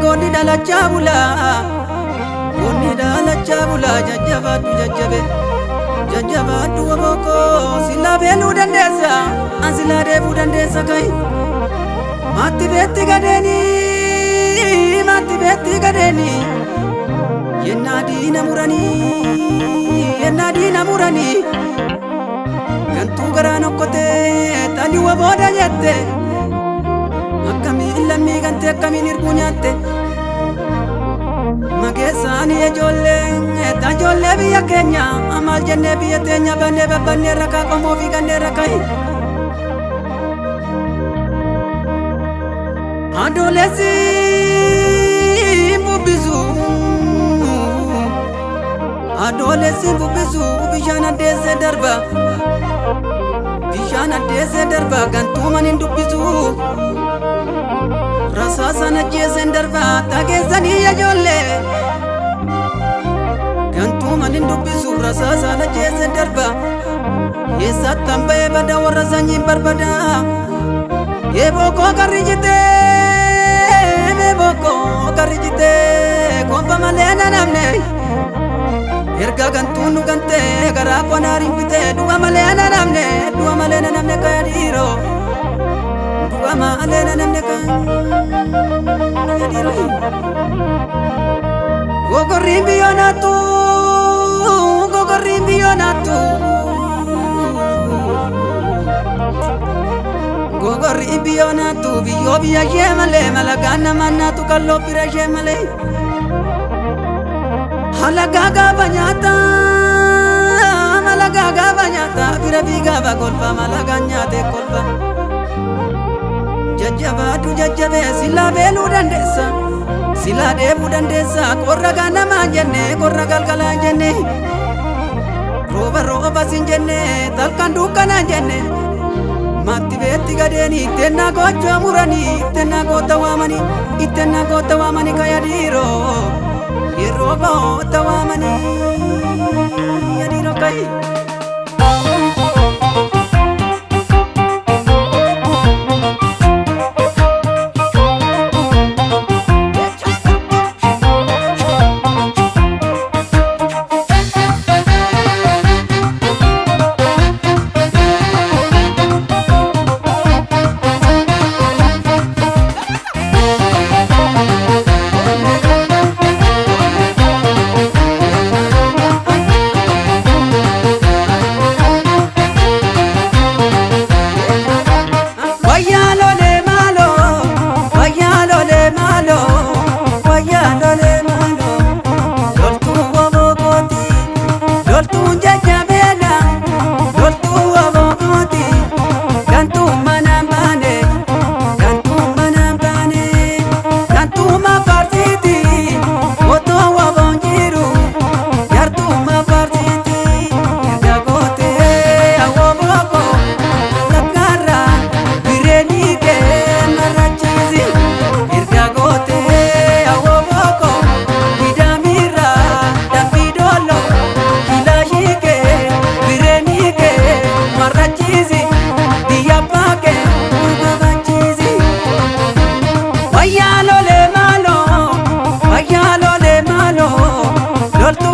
gonni dalacha bula jajjabadhu waboko sila belu dandesa ansila debu dandesa kai matti betti gadeni yenna dina murani gantu garano kote tani waboda jette akkami illammi gante akkami nirgunyatte magesani tajolle biya kenya amal jenne biya tenya banne raka komo fi ganne rakai adolesi bubizu bishana dese darba gantu manin dubbizu rasasana jesen darba tagezani ya jolle gantu manin dubbizu rasasana jesen darba yesa tambaye bada warasani barbada yeboko karijite kompa malena namne erga gantu nu gante gara ponari pite dua malena namne kayadiro dua malena namne kayadiro gogorimbi biyo biya shemale malagana manatu kallo pira shemale malagaga banyata pira biga ba kolpa malaganya te kolpa jajjabe sila belu dandesa sila debu dandesa korra gana manjenne korra galgala jenne roba sinjenne talkan dukana jenne matti betti gadeni tenna gocho murani tenna gota wamani kayadiro yeroba tawamani yadiro kai Loltu